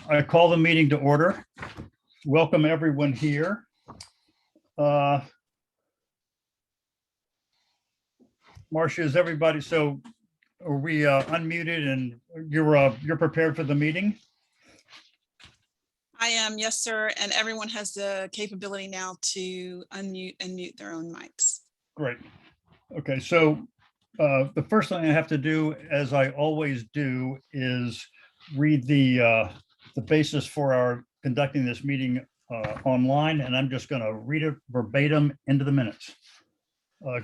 I call the meeting to order. Welcome everyone here. Marcia, is everybody, so are we unmuted and you're prepared for the meeting? I am, yes, sir. And everyone has the capability now to unmute and mute their own mics. Great. Okay, so the first thing I have to do, as I always do, is read the basis for our conducting this meeting online, and I'm just going to read it verbatim into the minutes.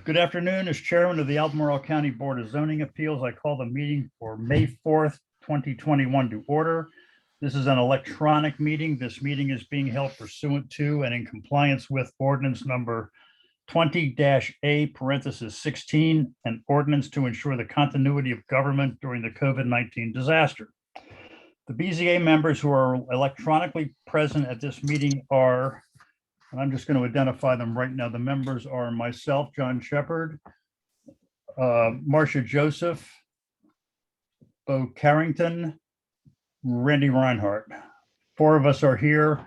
Good afternoon. As chairman of the Albemarle County Board of Zoning Appeals, I call the meeting for May 4th, 2021 to order. This is an electronic meeting. This meeting is being held pursuant to and in compliance with ordinance number 20-A (16), an ordinance to ensure the continuity of government during the COVID-19 disaster. The BZA members who are electronically present at this meeting are, and I'm just going to identify them right now. The members are myself, John Shepard, Marcia Joseph, Bo Carrington, Randy Reinhardt. Four of us are here.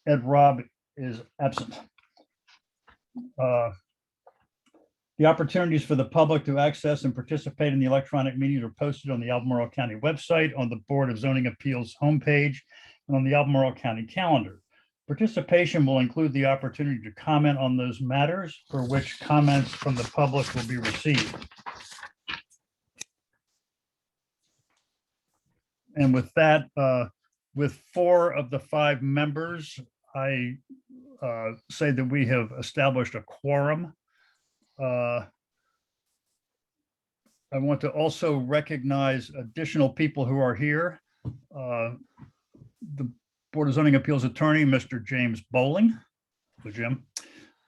Ed Robb is absent. The opportunities for the public to access and participate in the electronic meetings are posted on the Albemarle County website, on the Board of Zoning Appeals homepage, and on the Albemarle County calendar. Participation will include the opportunity to comment on those matters for which comments from the public will be received. And with that, with 4 of the 5 members, I say that we have established a quorum. I want to also recognize additional people who are here. The Board of Zoning Appeals attorney, Mr. James Bowling, Jim.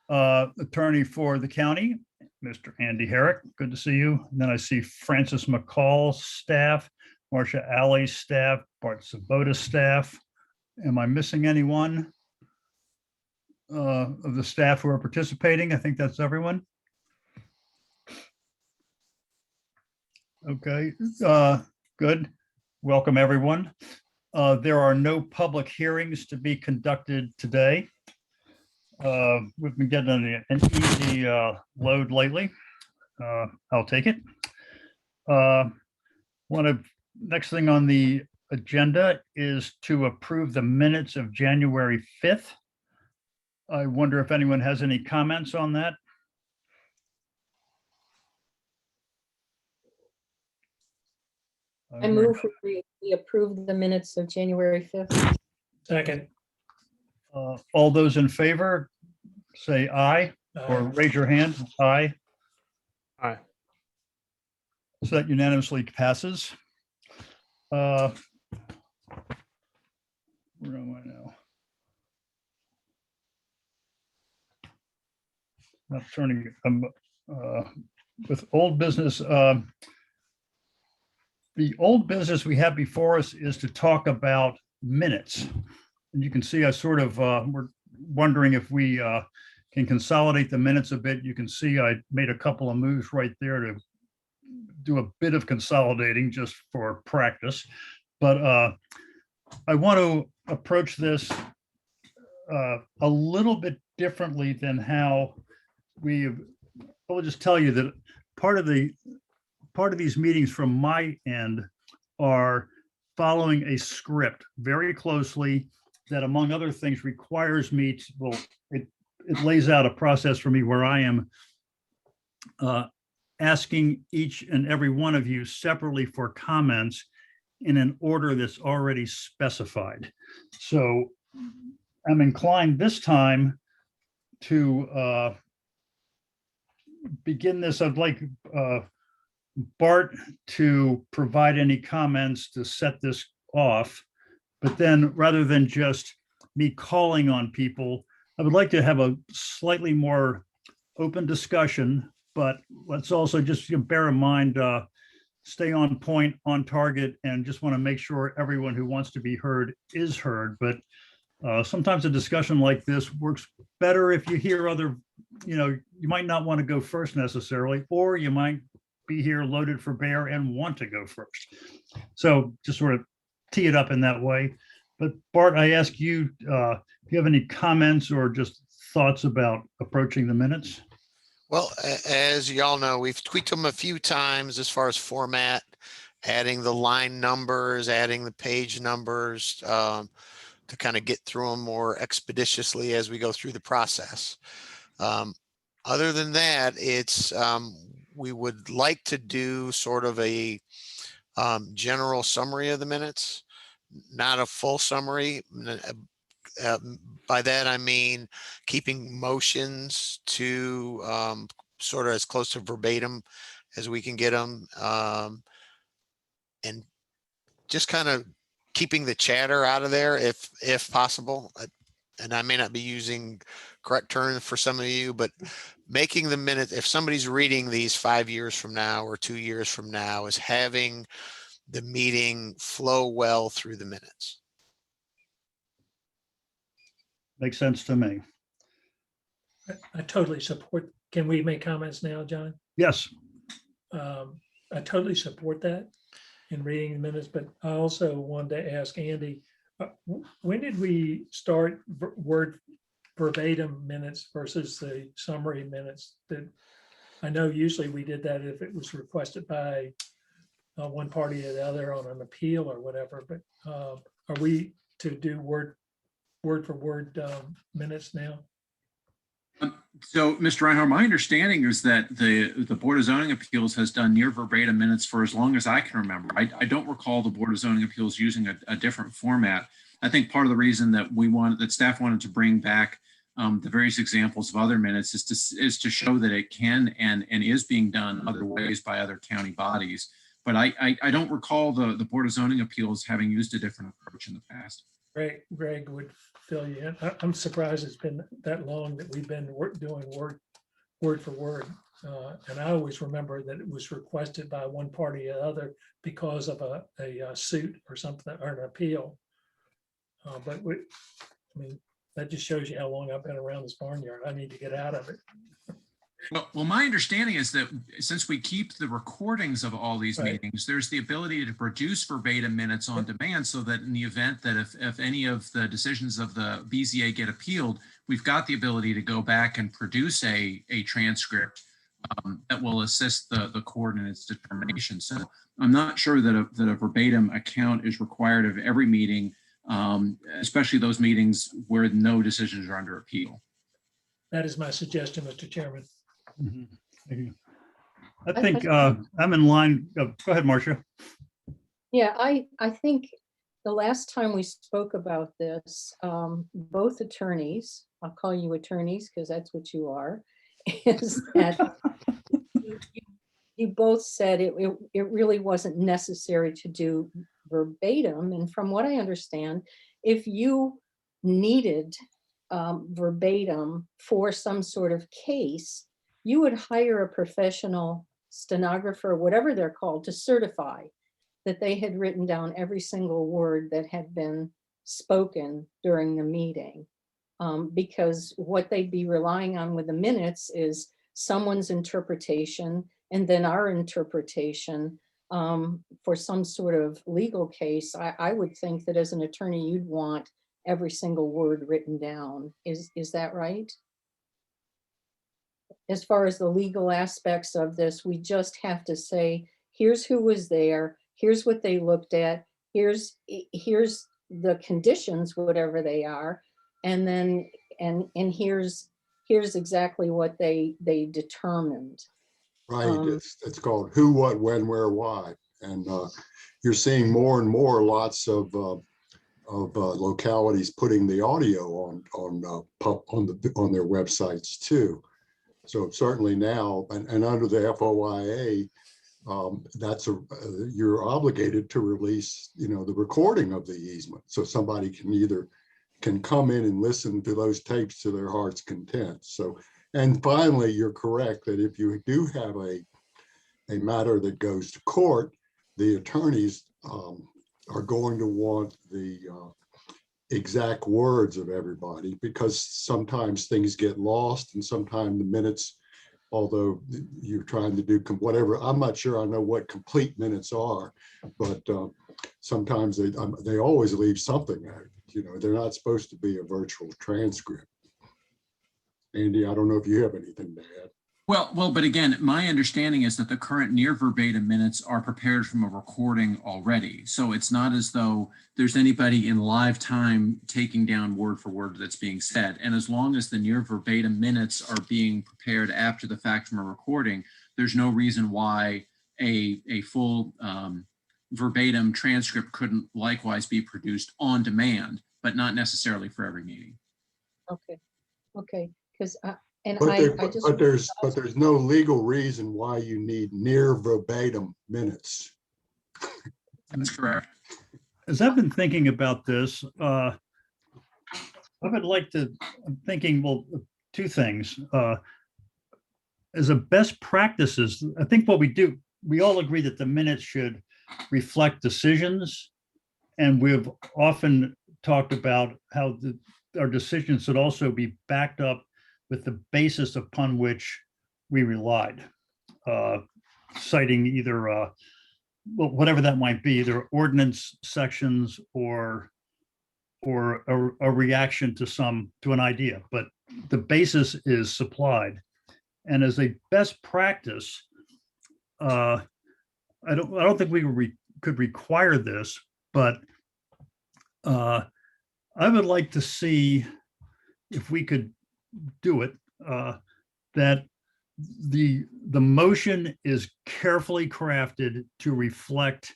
Attorney for the county, Mr. Andy Herrick, good to see you. And then I see Francis McCall staff, Marcia Alley staff, Bart Sabota staff. Am I missing anyone of the staff who are participating? I think that's everyone. Okay, good. Welcome, everyone. There are no public hearings to be conducted today. We've been getting an easy load lately. I'll take it. Next thing on the agenda is to approve the minutes of January 5th. I wonder if anyone has any comments on that. I move we approve the minutes of January 5th. Second. All those in favor, say aye, or raise your hand. Aye. Aye. So that unanimously passes. Where am I now? Not turning with old business. The old business we have before us is to talk about minutes. And you can see I sort of, we're wondering if we can consolidate the minutes a bit. You can see I made a couple of moves right there to do a bit of consolidating just for practice. But I want to approach this a little bit differently than how I will just tell you that part of these meetings from my end are following a script very closely that, among other things, requires me to, well, it lays out a process for me where I am asking each and every one of you separately for comments in an order that's already specified. So I'm inclined this time to begin this. I'd like Bart to provide any comments to set this off, but then rather than just me calling on people, I would like to have a slightly more open discussion, but let's also just bear in mind, stay on point, on target, and just want to make sure everyone who wants to be heard is heard. But sometimes a discussion like this works better if you hear other, you might not want to go first necessarily, or you might be here loaded for bear and want to go first. So just sort of tee it up in that way. But Bart, I ask you, if you have any comments or just thoughts about approaching the minutes? Well, as y'all know, we've tweaked them a few times as far as format, adding the line numbers, adding the page numbers, to kind of get through them more expeditiously as we go through the process. Other than that, it's, we would like to do sort of a general summary of the minutes, not a full summary. By that, I mean keeping motions to sort of as close to verbatim as we can get them. And just kind of keeping the chatter out of there if possible. And I may not be using correct terms for some of you, but making the minute, if somebody's reading these 5 years from now or 2 years from now, is having the meeting flow well through the minutes. Makes sense to me. I totally support. Can we make comments now, John? Yes. I totally support that in reading the minutes, but I also wanted to ask Andy, when did we start word verbatim minutes versus the summary minutes? That I know usually we did that if it was requested by one party or the other on an appeal or whatever, but are we to do word for word minutes now? So, Mr. Reinhardt, my understanding is that the Board of Zoning Appeals has done near verbatim minutes for as long as I can remember. I don't recall the Board of Zoning Appeals using a different format. I think part of the reason that staff wanted to bring back the various examples of other minutes is to show that it can and is being done other ways by other county bodies. But I don't recall the Board of Zoning Appeals having used a different approach in the past. Greg would fill you in. I'm surprised it's been that long that we've been doing word for word. And I always remember that it was requested by one party or the other because of a suit or something, or an appeal. But I mean, that just shows you how long I've been around this barnyard. I need to get out of it. Well, my understanding is that since we keep the recordings of all these Right. meetings, there's the ability to produce verbatim minutes on demand, so that in the event that if any of the decisions of the BZA get appealed, we've got the ability to go back and produce a transcript that will assist the court in its determination. So I'm not sure that a verbatim account is required of every meeting, especially those meetings where no decisions are under appeal. That is my suggestion, Mr. Chairman. Mhm. Thank you. I think I'm in line. Go ahead, Marcia. Yeah, I think the last time we spoke about this, both attorneys, I'll call you attorneys because that's what you are, is that you both said it really wasn't necessary to do verbatim. And from what I understand, if you needed verbatim for some sort of case, you would hire a professional stenographer, whatever they're called, to certify that they had written down every single word that had been spoken during the meeting. Because what they'd be relying on with the minutes is someone's interpretation and then our interpretation for some sort of legal case. I would think that as an attorney, you'd want every single word written down. Is that right? As far as the legal aspects of this, we just have to say, here's who was there, here's what they looked at, here's the conditions, whatever they are, and then and here's exactly what they determined. Right, it's called who, what, when, where, why, and you're seeing more and more lots of localities putting the audio on their websites too. So certainly now, and under the FOIA, you're obligated to release, the recording of the easement, so somebody can come in and listen to those tapes to their heart's content. So, and finally, you're correct that if you do have a matter that goes to court, the attorneys are going to want the exact words of everybody, because sometimes things get lost and sometimes the minutes although you're trying to do whatever. I'm not sure I know what complete minutes are, but sometimes they always leave something out. You know, they're not supposed to be a virtual transcript. Andy, I don't know if you have anything to add. Well, but again, my understanding is that the current near verbatim minutes are prepared from a recording already. So it's not as though there's anybody in live time taking down word for word that's being said. And as long as the near verbatim minutes are being prepared after the fact from a recording, there's no reason why a full verbatim transcript couldn't likewise be produced on demand, but not necessarily for every meeting. Okay, because and But, I just. but there's no legal reason why you need near verbatim minutes. That's correct. As I've been thinking about this, I would like to, I'm thinking, well, two things. As a best practices, I think what we do, we all agree that the minutes should reflect decisions. And we've often talked about how our decisions should also be backed up with the basis upon which we relied, citing either, well, whatever that might be, either ordinance sections or a reaction to an idea, but the basis is supplied. And as a best practice, I don't think we could require this, but I would like to see if we could do it, that the motion is carefully crafted to reflect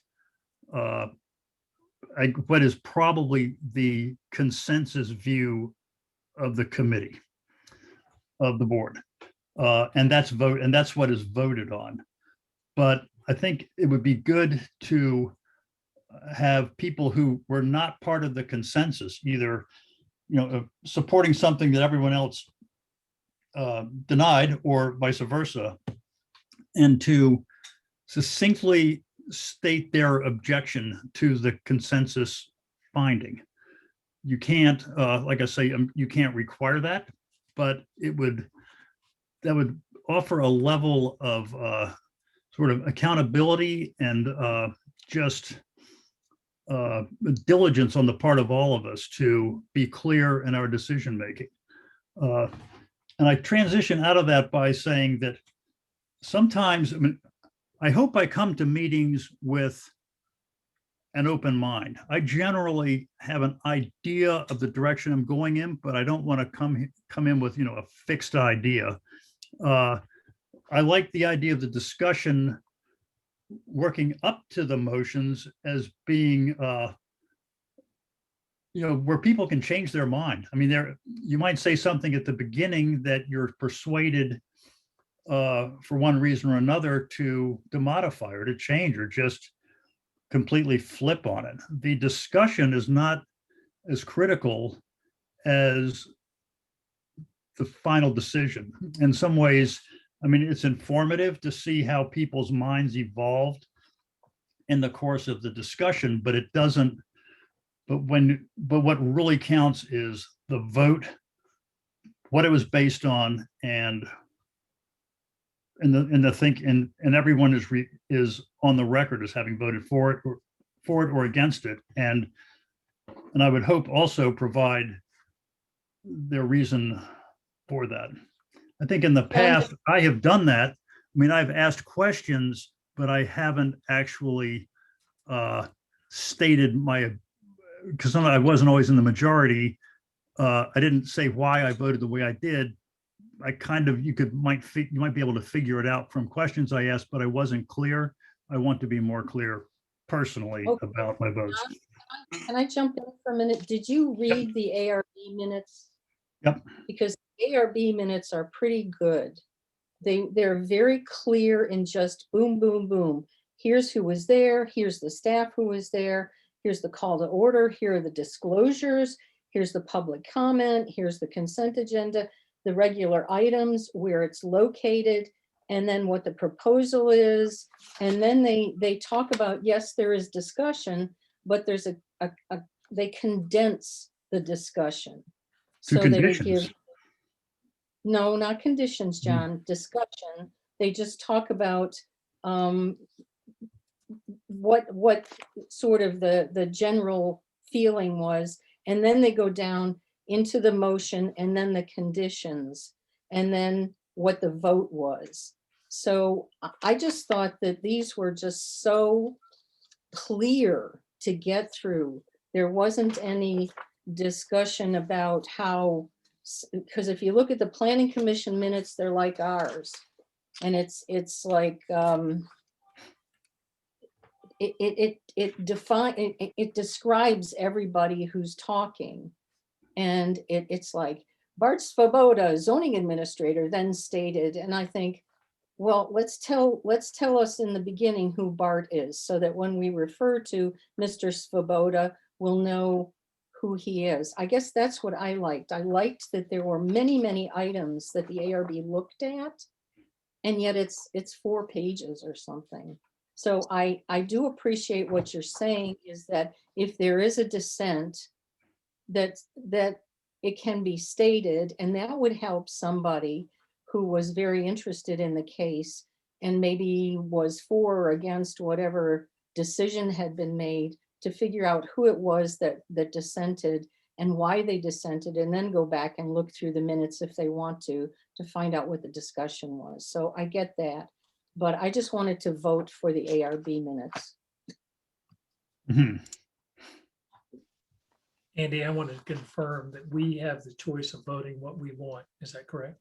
what is probably the consensus view of the committee, of the board, and that's what is voted on. But I think it would be good to have people who were not part of the consensus, either supporting something that everyone else denied or vice versa, and to succinctly state their objection to the consensus finding. You can't, like I say, you can't require that, but that would offer a level of sort of accountability and just diligence on the part of all of us to be clear in our decision making. And I transition out of that by saying that sometimes, I mean, I hope I come to meetings with an open mind. I generally have an idea of the direction I'm going in, but I don't want to come in with a fixed idea. I like the idea of the discussion working up to the motions as being where people can change their mind. I mean, you might say something at the beginning that you're persuaded for one reason or another to modify or to change or just completely flip on it. The discussion is not as critical as the final decision. In some ways, I mean, it's informative to see how people's minds evolved in the course of the discussion, but it doesn't, but what really counts is the vote, what it was based on, and everyone is on the record as having voted for it or against it. And I would hope also provide their reason for that. I think in the past, I have done that. I mean, I've asked questions, but I haven't actually stated because I wasn't always in the majority. I didn't say why I voted the way I did. I kind of, you might be able to figure it out from questions I asked, but I wasn't clear. I want to be more clear personally about my votes. Can I jump in for a minute? Did you read the ARB minutes? Yep. Because ARB minutes are pretty good. They're very clear in just boom, boom, boom. Here's who was there. Here's the staff who was there. Here's the call to order. Here are the disclosures. Here's the public comment. Here's the consent agenda, the regular items, where it's located, and then what the proposal is. And then they talk about, yes, there is discussion, but there's they condense the discussion. To So that it conditions. gives, No, not conditions, John, discussion. They just talk about what sort of the general feeling was, and then they go down into the motion and then the conditions, and then what the vote was. So I just thought that these were just so clear to get through. There wasn't any discussion about how, because if you look at the planning commission minutes, they're like ours. And it's like, it describes everybody who's talking. And it's like Bart Svoboda, zoning administrator, then stated, and I think, well, let's tell us in the beginning who Bart is, so that when we refer to Mr. Svoboda, we'll know who he is. I guess that's what I liked. I liked that there were many, many items that the ARB looked at, and yet it's 4 pages or something. So I do appreciate what you're saying, is that if there is a dissent, that it can be stated, and that would help somebody who was very interested in the case and maybe was for or against whatever decision had been made, to figure out who it was that dissented and why they dissented, and then go back and look through the minutes if they want to find out what the discussion was. So I get that, but I just wanted to vote for the ARB minutes. Mhm. Andy, I want to confirm that we have the choice of voting what we want. Is that correct?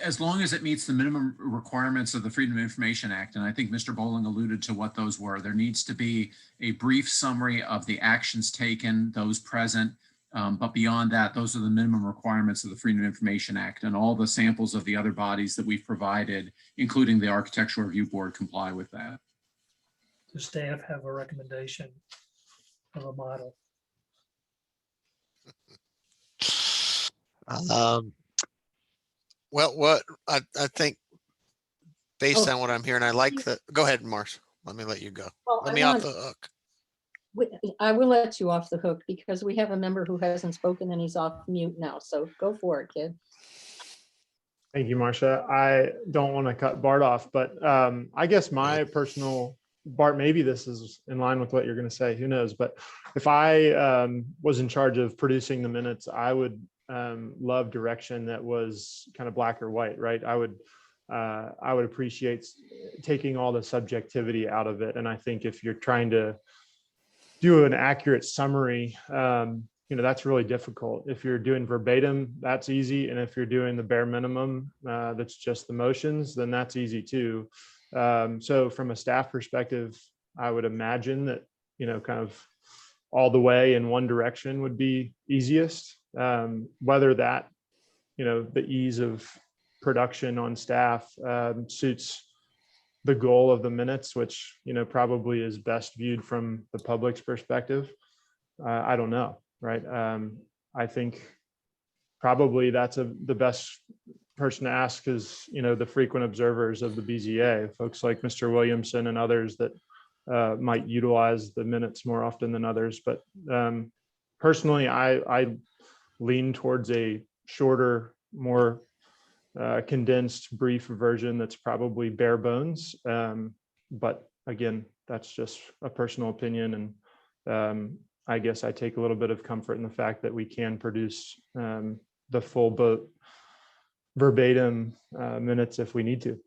As long as it meets the minimum requirements of the Freedom of Information Act, and I think Mr. Bowling alluded to what those were, there needs to be a brief summary of the actions taken, those present, but beyond that, those are the minimum requirements of the Freedom of Information Act, and all the samples of the other bodies that we've provided, including the Architectural Review Board, comply with that. Does staff have a recommendation of a model? Well, what I think based Oh. on what I'm hearing, I like the, go ahead, Marsh. Let me let you go. Well, Let me off the hook. I will let you off the hook because we have a member who hasn't spoken and he's off mute now. So go for it, kid. Thank you, Marcia. I don't want to cut Bart off, but I guess my personal, Bart, maybe this is in line with what you're going to say, who knows, but if I was in charge of producing the minutes, I would love direction that was kind of black or white, right? I would appreciate taking all the subjectivity out of it. And I think if you're trying to do an accurate summary, that's really difficult. If you're doing verbatim, that's easy. And if you're doing the bare minimum, that's just the motions, then that's easy too. So from a staff perspective, I would imagine that, kind of all the way in one direction would be easiest. Whether that, the ease of production on staff suits the goal of the minutes, which, probably is best viewed from the public's perspective. I don't know, right? I think probably that's the best person to ask is, the frequent observers of the BZA, folks like Mr. Williamson and others that might utilize the minutes more often than others. But personally, I lean towards a shorter, more condensed, brief version that's probably bare bones. But again, that's just a personal opinion. And I guess I take a little bit of comfort in the fact that we can produce the full boat verbatim minutes if we need to.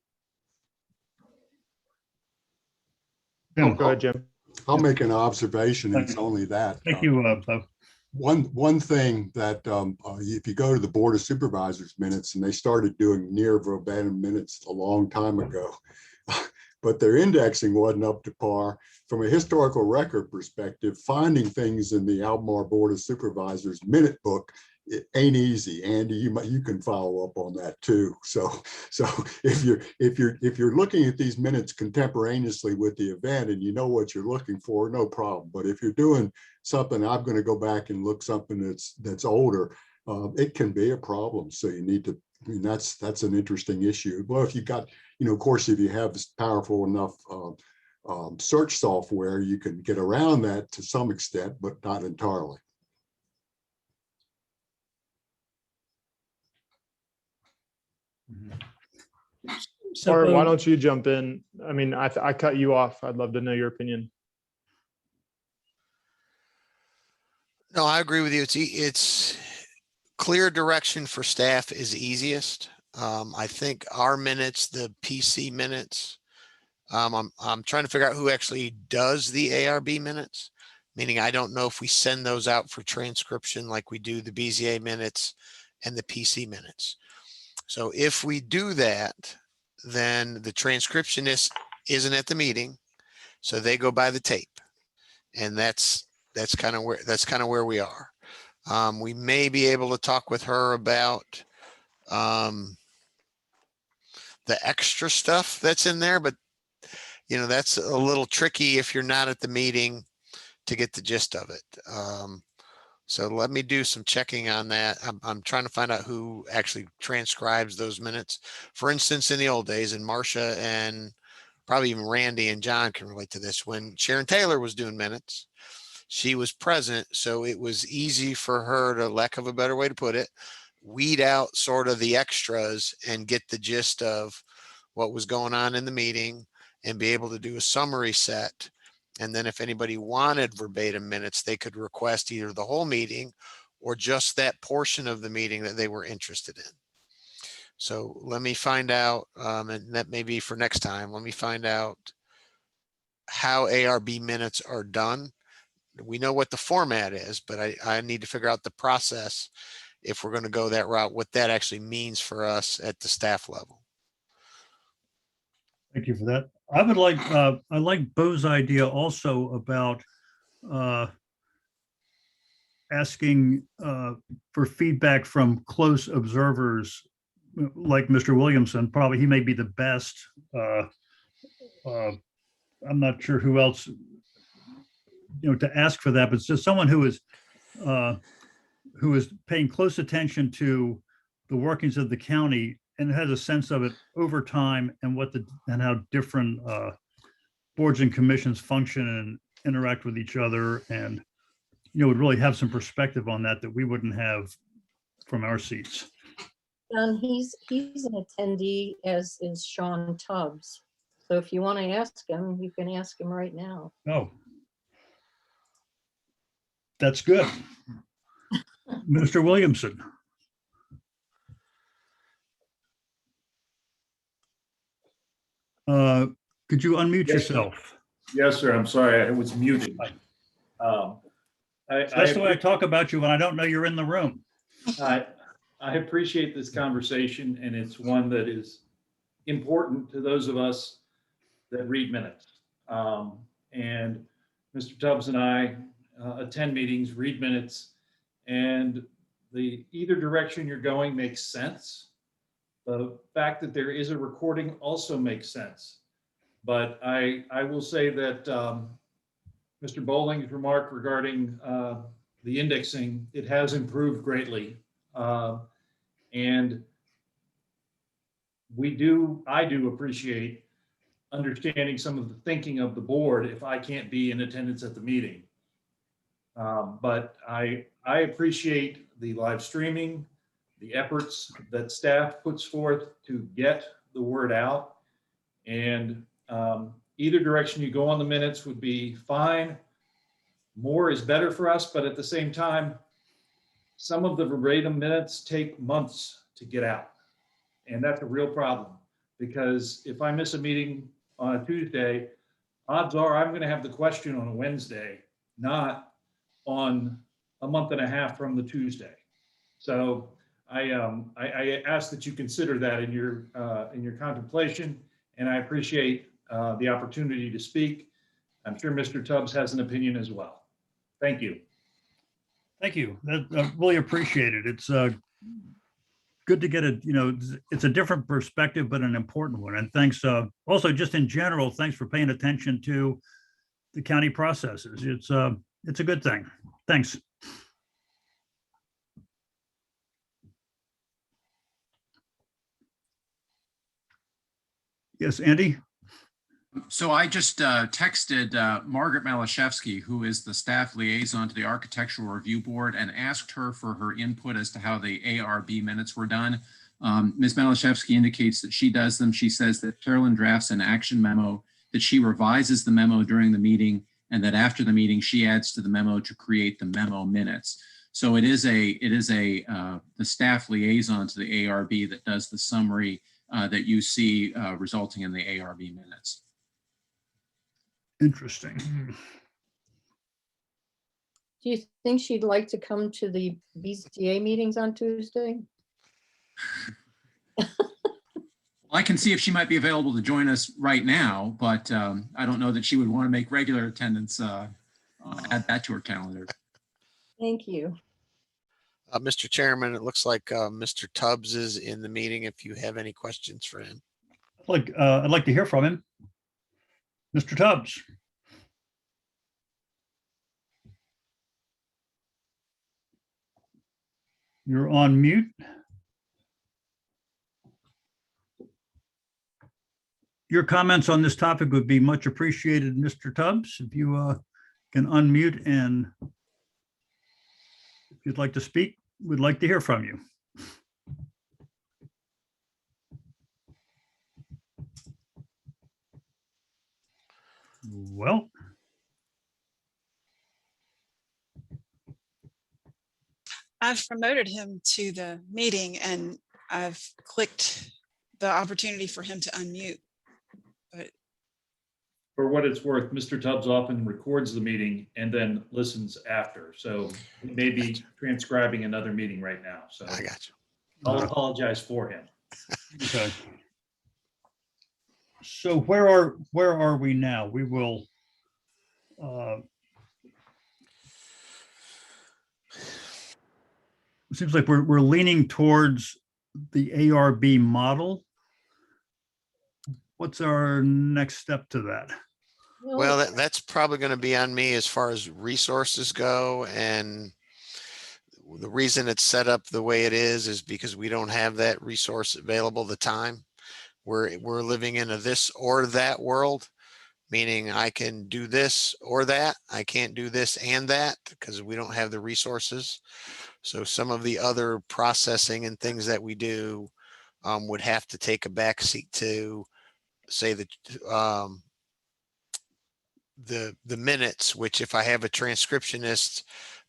Jim. Go ahead, Jim. I'll make an observation. It's only that. Thank you, Bo. One thing that if you go to the Board of Supervisors minutes, and they started doing near verbatim minutes a long time ago, but their indexing wasn't up to par. From a historical record perspective, finding things in the Albemarle Board of Supervisors minute book, it ain't easy. Andy, you can follow up on that too. So if you're looking at these minutes contemporaneously with the event and you know what you're looking for, no problem. But if you're doing something, I'm going to go back and look something that's older, it can be a problem. So you need to, that's an interesting issue. Well, if you got, of course, if you have this powerful enough search software, you can get around that to some extent, but not entirely. So Or why Bo, don't you jump in? I mean, I cut you off. I'd love to know your opinion. No, I agree with you. It's clear direction for staff is easiest. I think our minutes, the PC minutes, I'm trying to figure out who actually does the ARB minutes, meaning I don't know if we send those out for transcription like we do the BZA minutes and the PC minutes. So if we do that, then the transcriptionist isn't at the meeting, so they go by the tape, and that's kind of where we are. We may be able to talk with her about the extra stuff that's in there, but that's a little tricky if you're not at the meeting to get the gist of it. So let me do some checking on that. I'm trying to find out who actually transcribes those minutes. For instance, in the old days, and Marcia and probably even Randy and John can relate to this, when Sharon Taylor was doing minutes, she was present. So it was easy for her to, lack of a better way to put it, weed out sort of the extras and get the gist of what was going on in the meeting and be able to do a summary set. And then if anybody wanted verbatim minutes, they could request either the whole meeting or just that portion of the meeting that they were interested in. So let me find out, and that may be for next time, let me find out how ARB minutes are done. We know what the format is, but I need to figure out the process if we're going to go that route, what that actually means for us at the staff level. Thank you for that. I would like, I like Bo's idea also about asking for feedback from close observers like Mr. Williamson. Probably he may be the best. I'm not sure who else, to ask for that, but it's just someone who is paying close attention to the workings of the county and has a sense of it over time and how different boards and commissions function and interact with each other, and would really have some perspective on that we wouldn't have from our seats. He's an attendee, as is Sean Tubbs. So if you want to ask him, you can ask him right now. Oh, that's good. Mr. Williamson. Could you unmute Yes, sir. yourself? Yes, sir. I'm sorry, I was muted. That's the way I talk about you when I don't know you're in the room. I appreciate this conversation, and it's one that is important to those of us that read minutes. And Mr. Tubbs and I attend meetings, read minutes, and either direction you're going makes sense. The fact that there is a recording also makes sense. But I will say that Mr. Bowling's remark regarding the indexing, it has improved greatly. And I do appreciate understanding some of the thinking of the board if I can't be in attendance at the meeting. But I appreciate the live streaming, the efforts that staff puts forth to get the word out. And either direction you go on the minutes would be fine. More is better for us, but at the same time, some of the verbatim minutes take months to get out. And that's a real problem, because if I miss a meeting on a Tuesday, odds are I'm going to have the question on a Wednesday, not on a month and a half from the Tuesday. So I ask that you consider that in your contemplation, and I appreciate the opportunity to speak. I'm sure Mr. Tubbs has an opinion as well. Thank you. Thank you. I really appreciate it. It's good to get it's a different perspective, but an important one. And thanks also just in general, thanks for paying attention to the county processes. It's a good thing. Thanks. Yes, Andy? So I just texted Margaret Malashevsky, who is the staff liaison to the Architectural Review Board, and asked her for her input as to how the ARB minutes were done. Ms. Malashevsky indicates that she does them. She says that Carolyn drafts an action memo, that she revises the memo during the meeting, and that after the meeting, she adds to the memo to create the memo minutes. So it is the staff liaison to the ARB that does the summary that you see resulting in the ARB minutes. Interesting. Do you think she'd like to come to the BZA meetings on Tuesday? I can see if she might be available to join us right now, but I don't know that she would want to make regular attendance, add that to her calendar. Thank you. Mr. Chairman, it looks like Mr. Tubbs is in the meeting if you have any questions for him. I'd like to hear from him. Mr. Tubbs. You're on mute. Your comments on this topic would be much appreciated, Mr. Tubbs. If you can unmute and if you'd like to speak, we'd like to hear from you. Well, I've promoted him to the meeting and I've clicked the opportunity for him to unmute. But For what it's worth, Mr. Tubbs often records the meeting and then listens after. So he may be transcribing another meeting right now. So I got you. I'll apologize for him. okay. So where are we now? We will it seems like we're leaning towards the ARB model. What's our next step to that? Well, that's probably going to be on me as far as resources go. And the reason it's set up the way it is because we don't have that resource available at the time. We're living in a this or that world, meaning I can do this or that. I can't do this and that because we don't have the resources. So some of the other processing and things that we do would have to take a backseat to say that the minutes, which if I have a transcriptionist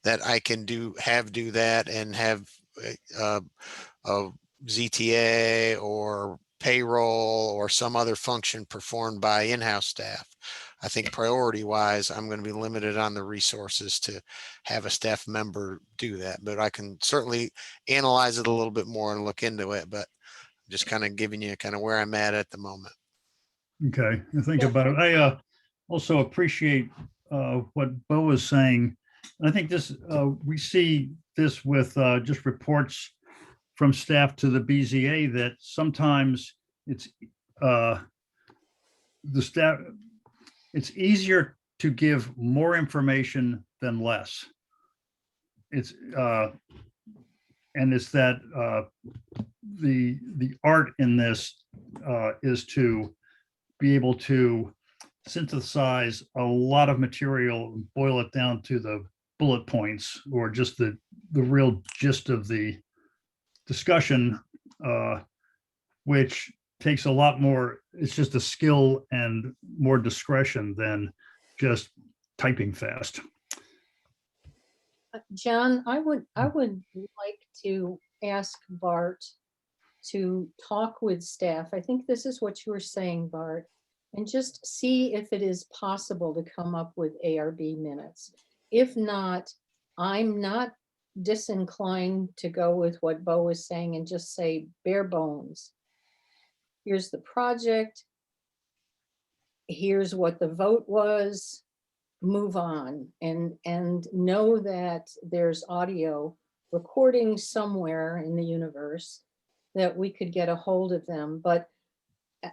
that I can do that and have a ZTA or payroll or some other function performed by in-house staff. I think priority wise, I'm going to be limited on the resources to have a staff member do that, but I can certainly analyze it a little bit more and look into it, but I'm just kind of giving you kind of where I'm at the moment. Okay, I think about it. I also appreciate what Bo was saying. I think this we see this with just reports from staff to the BZA that sometimes it's the staff. It's easier to give more information than less. It's and it's that the art in this is to be able to synthesize a lot of material and boil it down to the bullet points or just the real gist of the discussion, which takes a lot more. It's just a skill and more discretion than just typing fast. John, I would like to ask Bart to talk with staff. I think this is what you were saying, Bart, and just see if it is possible to come up with ARB minutes. If not, I'm not disinclined to go with what Bo was saying and just say bare bones. Here's the project. Here's what the vote was. Move on and know that there's audio recording somewhere in the universe that we could get a hold of them. But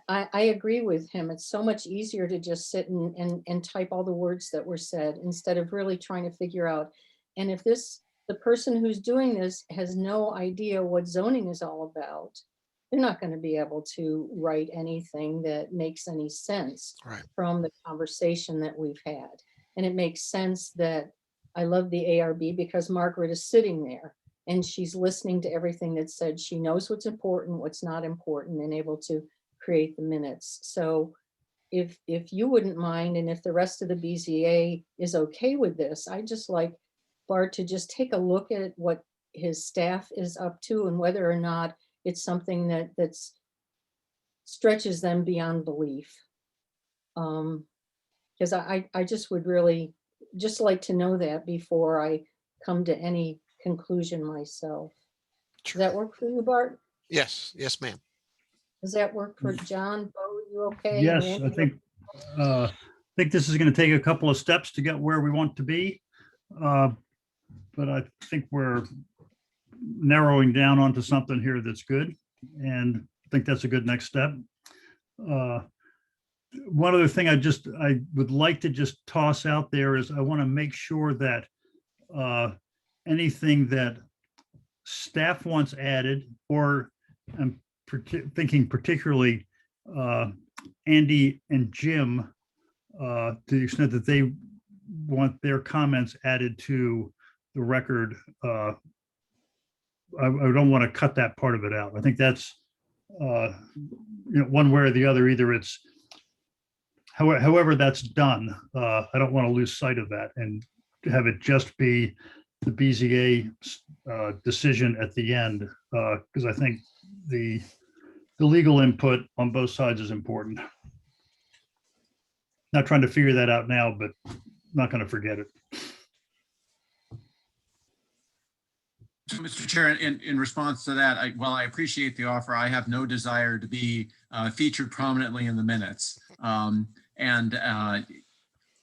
I agree with him. It's so much easier to just sit and type all the words that were said instead of really trying to figure out. And if the person who's doing this has no idea what zoning is all about, they're not going to be able to write anything that makes any sense from the conversation that we've had. And it makes sense that I love the ARB because Margaret is sitting there and she's listening to everything that's said. She knows what's important, what's not important, and able to create the minutes. So if you wouldn't mind, and if the rest of the BZA is okay with this, I'd just like Bart to just take a look at what his staff is up to and whether or not it's something that's stretches them beyond belief. Because I just would really just like to know that before I come to any conclusion myself. Does that work for you, Bart? Yes, yes, ma'am. Does that work for John? Bo, you okay? Yes, And I Randy? think this is going to take a couple of steps to get where we want to be. But I think we're narrowing down onto something here that's good. And I think that's a good next step. One other thing I would like to just toss out there is I want to make sure that anything that staff wants added, or I'm thinking particularly Andy and Jim, to the extent that they want their comments added to the record. I don't want to cut that part of it out. I think that's one way or the other. Either it's however that's done. I don't want to lose sight of that and have it just be the BZA decision at the end, because I think the legal input on both sides is important. Not trying to figure that out now, but not going to forget it. So, Mr. Chair, in response to that, while I appreciate the offer, I have no desire to be featured prominently in the minutes.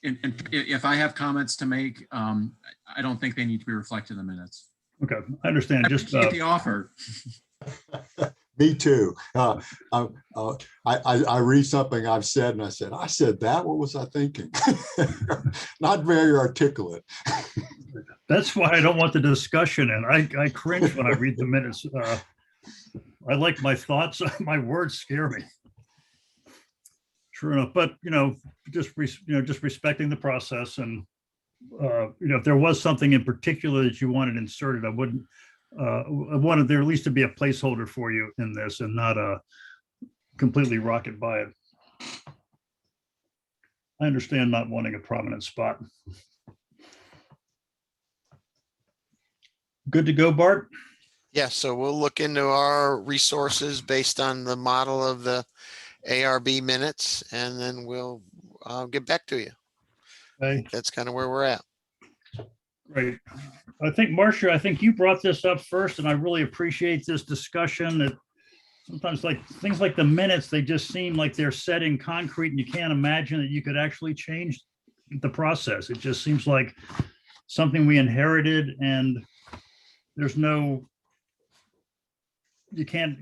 If I have comments to make, I don't think they need to be reflected in the minutes. Okay, I understand. I Just appreciate the offer. Me too. I read something I've said and I said that. What was I thinking? Not very articulate. that's why I don't want the discussion, and I cringe when I read the minutes. I like my thoughts. My words scare me. Sure enough, but just respecting the process, and if there was something in particular that you wanted inserted, I wanted there at least to be a placeholder for you in this, and not completely rocket by it. I understand not wanting a prominent spot. Good to go, Bart? Yeah, so we'll look into our resources based on the model of the ARB minutes, and then I'll get back to you. Okay, That's kind of where we're at. great. I think, Marcia, I think you brought this up first, and I really appreciate this discussion. That sometimes things like the minutes, they just seem like they're set in concrete, and you can't imagine that you could actually change the process. It just seems like something we inherited, and there's no, you can't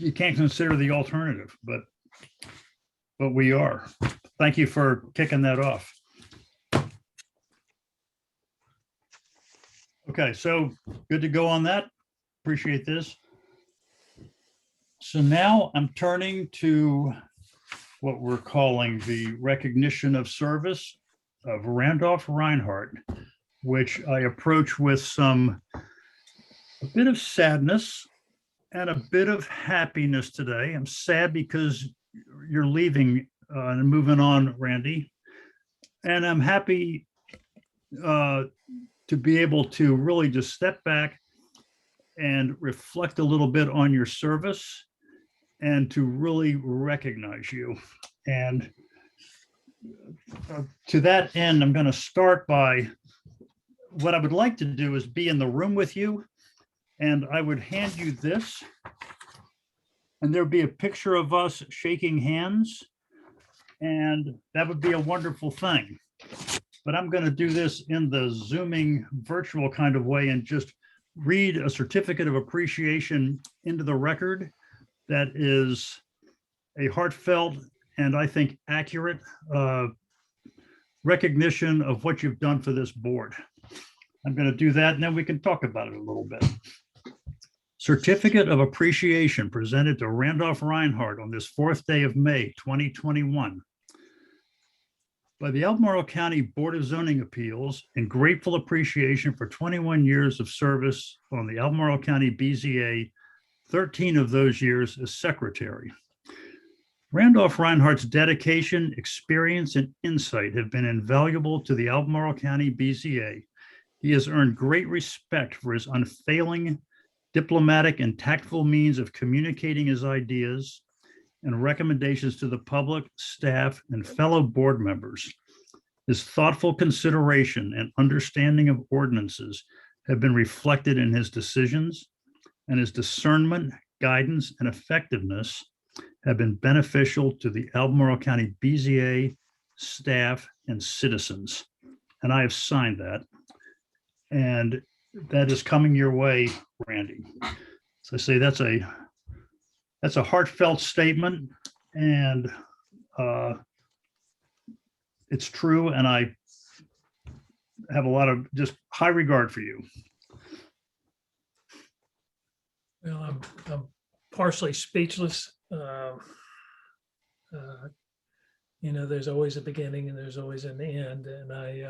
consider the alternative, but we are. Thank you for kicking that off. Okay, so good to go on that. Appreciate this. So now I'm turning to what we're calling the recognition of service of Randolph Reinhardt, which I approach with a bit of sadness and a bit of happiness today. I'm sad because you're leaving and moving on, Randy. And I'm happy to be able to really just step back and reflect a little bit on your service and to really recognize you. And to that end, I'm going to start by what I would like to do is be in the room with you, and I would hand you this, and there'd be a picture of us shaking hands, and that would be a wonderful thing. But I'm going to do this in the Zooming virtual kind of way and just read a certificate of appreciation into the record that is a heartfelt and I think accurate recognition of what you've done for this board. I'm going to do that, and then we can talk about it a little bit. Certificate of appreciation presented to Randolph Reinhardt on this 4th day of May, 2021. by the Albemarle County Board of Zoning Appeals in grateful appreciation for 21 years of service on the Albemarle County BZA, 13 of those years as secretary. Randolph Reinhardt's dedication, experience, and insight have been invaluable to the Albemarle County BZA. He has earned great respect for his unfailing diplomatic and tactful means of communicating his ideas and recommendations to the public, staff, and fellow board members. His thoughtful consideration and understanding of ordinances have been reflected in his decisions, and his discernment, guidance, and effectiveness have been beneficial to the Albemarle County BZA, staff, and citizens. And I have signed that. And that is coming your way, Randy. So I say that's a heartfelt statement, and it's true, and I have a lot of just high regard for you. Well, I'm partially speechless. You know, there's always a beginning and there's always an end, and I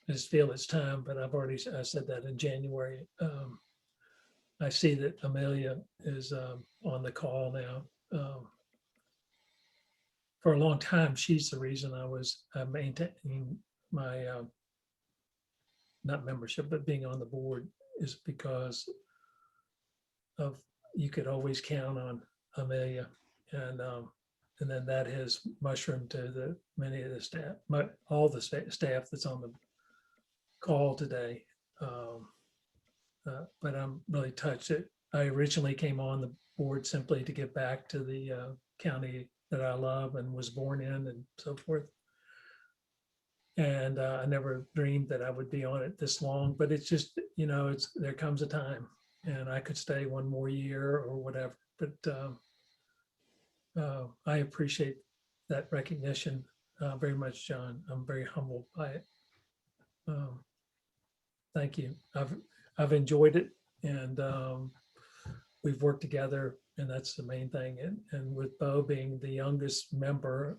just feel it's time, but I said that in January. I see that Amelia is on the call now. For a long time, she's the reason I was maintaining my not membership, but being on the board, is because of you could always count on Amelia, and then that has mushroomed to the many of the staff, all the staff that's on the call today. But I'm really touched. I originally came on the board simply to give back to the county that I love and was born in and so forth. And I never dreamed that I would be on it this long, but it's just, you know, there comes a time, and I could stay one more year or whatever, but I appreciate that recognition very much, John. I'm very humbled by it. Thank you. I've enjoyed it, and we've worked together, and that's the main thing. And with Bo being the youngest member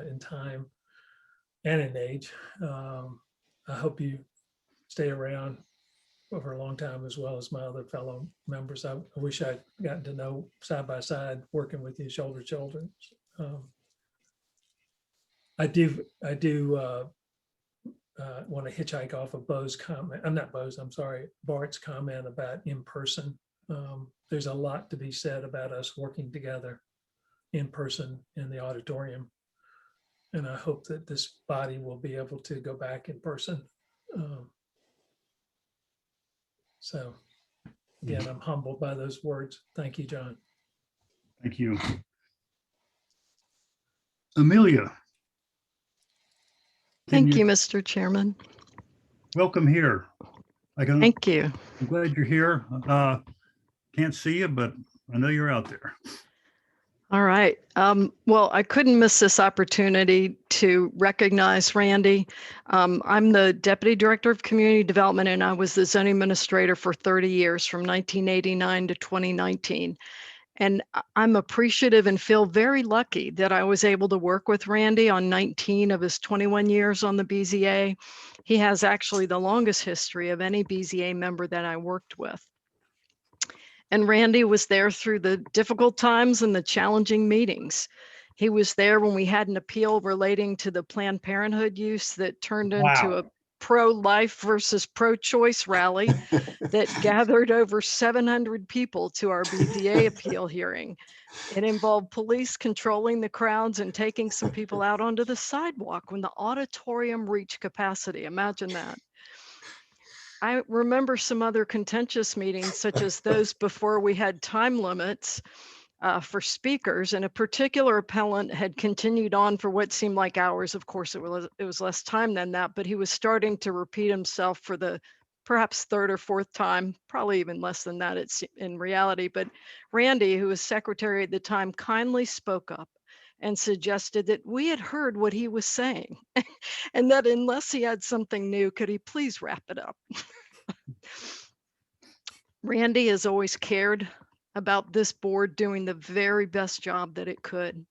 in time and in age, I hope you stay around for a long time, as well as my other fellow members. I wish I'd gotten to know side by side, working with you shoulder to shoulder. I do want to hitchhike off of Bo's comment. I'm not Bo's, I'm sorry, Bart's comment about in person. There's a lot to be said about us working together in person in the auditorium. And I hope that this body will be able to go back in person. So again, I'm humbled by those words. Thank you, John. Thank you. Amelia. Thank you, Mr. Chairman. Welcome here. Thank you. I'm glad you're here. Can't see you, but I know you're out there. All right. Well, I couldn't miss this opportunity to recognize Randy. I'm the Deputy Director of Community Development, and I was the zoning administrator for 30 years, from 1989 to 2019. And I'm appreciative and feel very lucky that I was able to work with Randy on 19 of his 21 years on the BZA. He has actually the longest history of any BZA member that I worked with. And Randy was there through the difficult times and the challenging meetings. He was there when we had an appeal relating to the Planned Parenthood use that turned into a pro-life versus pro-choice rally that gathered over 700 people to our BZA appeal hearing. It involved police controlling the crowds and taking some people out onto the sidewalk when the auditorium reached capacity. Imagine that. I remember some other contentious meetings, such as those before we had time limits for speakers, and a particular appellant had continued on for what seemed like hours. Of course, it was less time than that, but he was starting to repeat himself for the perhaps third or fourth time, probably even less than that it's in reality. But Randy, who was secretary at the time, kindly spoke up and suggested that we had heard what he was saying and that unless he had something new, could he please wrap it up? Randy has always cared about this board doing the very best job that it could.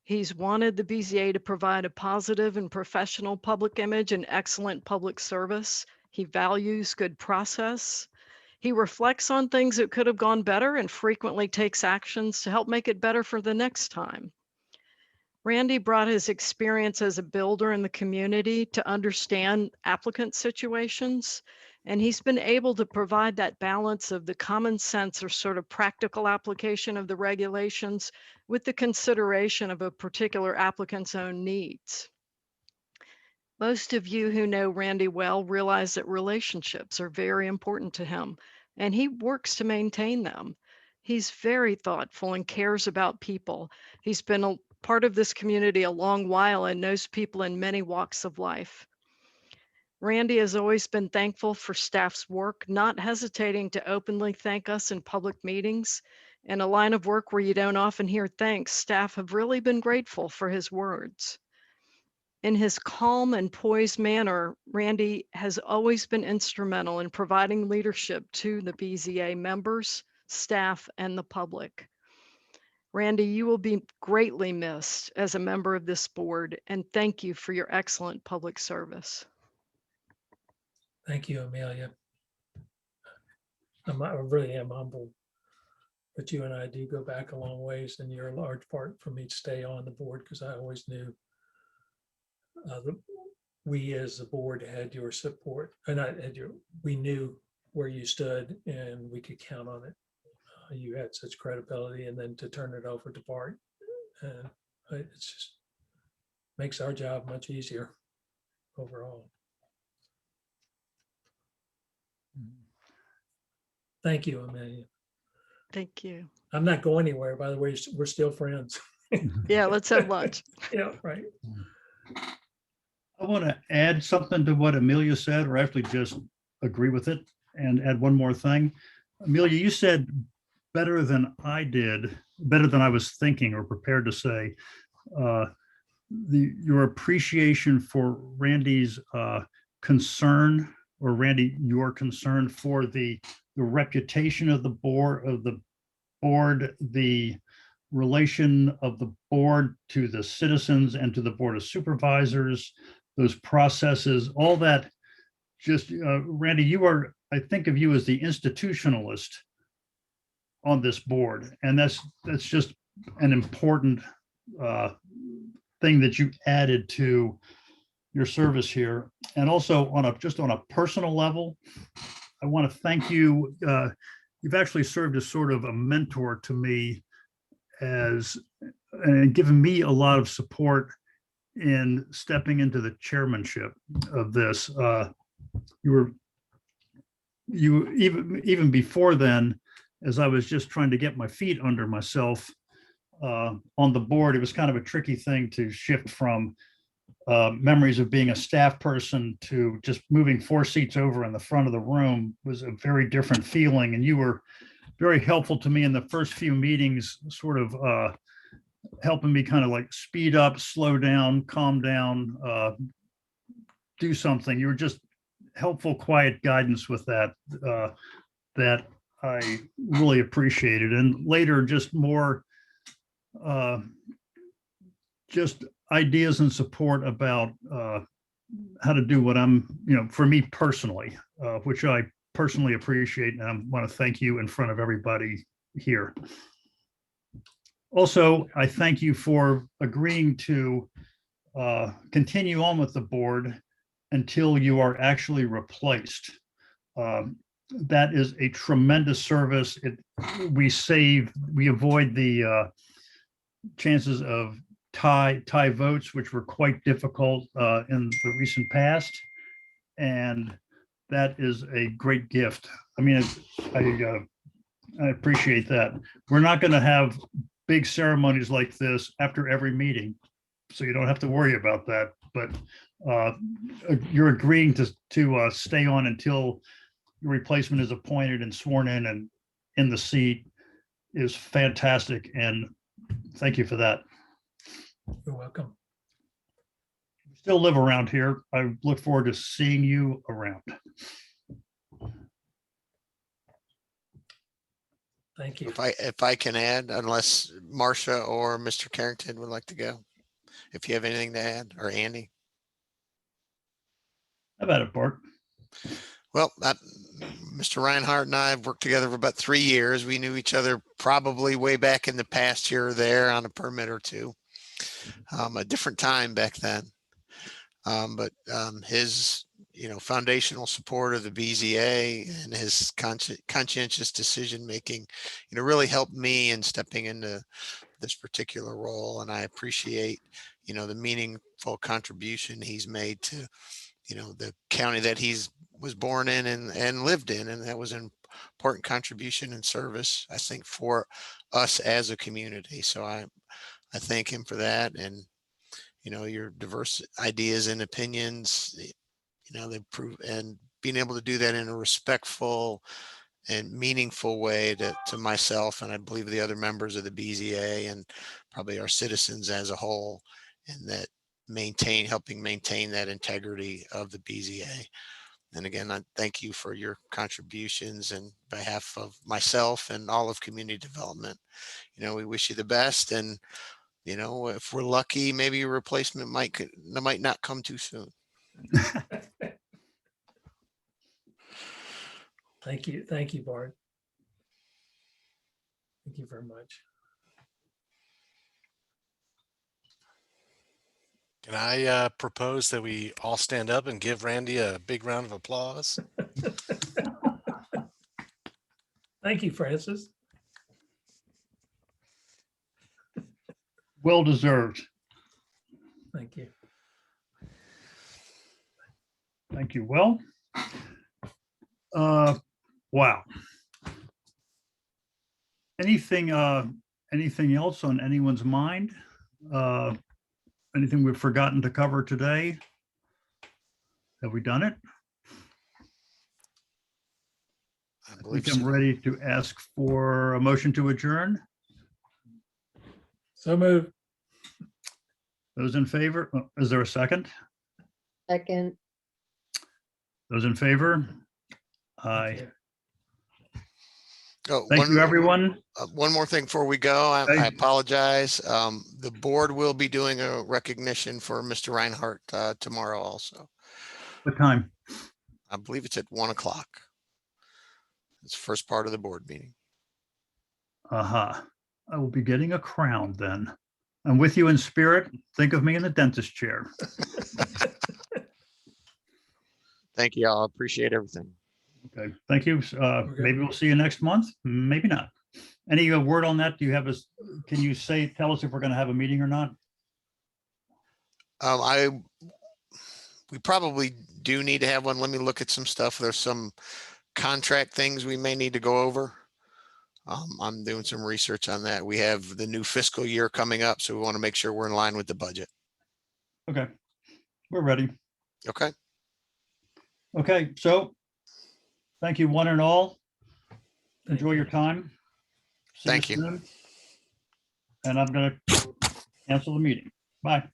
He's wanted the BZA to provide a positive and professional public image and excellent public service. He values good process. He reflects on things that could have gone better and frequently takes actions to help make it better for the next time. Randy brought his experience as a builder in the community to understand applicant situations, and he's been able to provide that balance of the common sense or sort of practical application of the regulations with the consideration of a particular applicant's own needs. Most of you who know Randy well realize that relationships are very important to him, and he works to maintain them. He's very thoughtful and cares about people. He's been a part of this community a long while and knows people in many walks of life. Randy has always been thankful for staff's work, not hesitating to openly thank us in public meetings. In a line of work where you don't often hear thanks, staff have really been grateful for his words. In his calm and poised manner, Randy has always been instrumental in providing leadership to the BZA members, staff, and the public. Randy, you will be greatly missed as a member of this board, and thank you for your excellent public service. Thank you, Amelia. I really am humbled, but you and I do go back a long ways, and you're a large part for me to stay on the board because I always knew we as the board had your support, and we knew where you stood and we could count on it. You had such credibility, and then to turn it over to Bart, and it's just makes our job much easier overall. Thank you, Amelia. Thank you. I'm not going anywhere, by the way. We're still friends. Yeah, let's have lunch. Yeah, right. I want to add something to what Amelia said, or actually just agree with it and add one more thing. Amelia, you said better than I did, better than I was thinking or prepared to say, your appreciation for Randy's concern, or Randy, your concern for the reputation of the board, the relation of the board to the citizens and to the board of supervisors, those processes, all that. Just Randy, you are, I think of you as the institutionalist on this board, and that's just an important thing that you added to your service here. And also on a personal level, I want to thank you. You've actually served as sort of a mentor to me, and given me a lot of support in stepping into the chairmanship of this. You even before then, as I was just trying to get my feet under myself on the board, it was kind of a tricky thing to shift from memories of being a staff person to just moving 4 seats over in the front of the room. Was a very different feeling. And you were very helpful to me in the first few meetings, sort of helping me kind of like speed up, slow down, calm down, do something. You were just helpful, quiet guidance with that, that I really appreciated. And later, just more, just ideas and support about how to do what I'm, for me personally, which I personally appreciate. And I want to thank you in front of everybody here. Also, I thank you for agreeing to continue on with the board until you are actually replaced. That is a tremendous service. We avoid the chances of tie votes, which were quite difficult in the recent past. And that is a great gift. I mean, I appreciate that. We're not going to have big ceremonies like this after every meeting, so you don't have to worry about that. But you're agreeing to stay on until your replacement is appointed and sworn in and in the seat is fantastic. And thank you for that. You're welcome. You still live around here. I look forward to seeing you around. Thank you. If I can add, unless Marcia or Mr. Carrington would like to go, if you have anything to add, or Andy. How about it, Bart? Well, Mr. Reinhardt and I have worked together for about 3 years. We knew each other probably way back in the past here or there on a permit or two. A different time back then. But his, foundational support of the BZA and his conscientious decision-making, really helped me in stepping into this particular role. And I appreciate, the meaningful contribution he's made to, the county that he's was born in and lived in. And that was an important contribution and service, I think, for us as a community. So I thank him for that. And, your diverse ideas and opinions, they prove, and being able to do that in a respectful and meaningful way to myself, and I believe the other members of the BZA and probably our citizens as a whole, and that helping maintain that integrity of the BZA. And again, I thank you for your contributions, and behalf of myself and all of community development. We wish you the best, and if we're lucky, maybe a replacement might not come too soon. Thank you, Bart. Thank you very much. Can I propose that we all stand up and give Randy a big round of applause? Thank you, Francis. Well deserved. Thank you. Thank you. Well, wow. Anything else on anyone's mind? Anything we've forgotten to cover today? Have we done it? I I believe think I'm so. ready to ask for a motion to adjourn. So moved. Those in favor? Is there a second? Second, Those in favor? Aye. Thank you. Oh, Thank you, everyone. One more thing before we go, I Okay. apologize. The board will be doing a recognition for Mr. Reinhardt tomorrow also. What time? I believe it's at 1:00. It's the first part of the board meeting. Aha. I will be getting a crown then. I'm with you in spirit. Think of me in the dentist chair. Thank you all. Appreciate everything. Okay, thank you. good. Maybe we'll see you next month. Maybe not. Any word on that? Do you have can you tell us if we're going to have a meeting or not? We probably do need to have one. Let me look at some stuff. There's some contract things we may need to go over. I'm doing some research on that. We have the new fiscal year coming up, so we want to make sure we're in line with the budget. Okay, we're ready. Okay. Okay, so thank you one and all. Thank Enjoy you. your time. See Thank you. soon. And I'm going to cancel the meeting. Bye.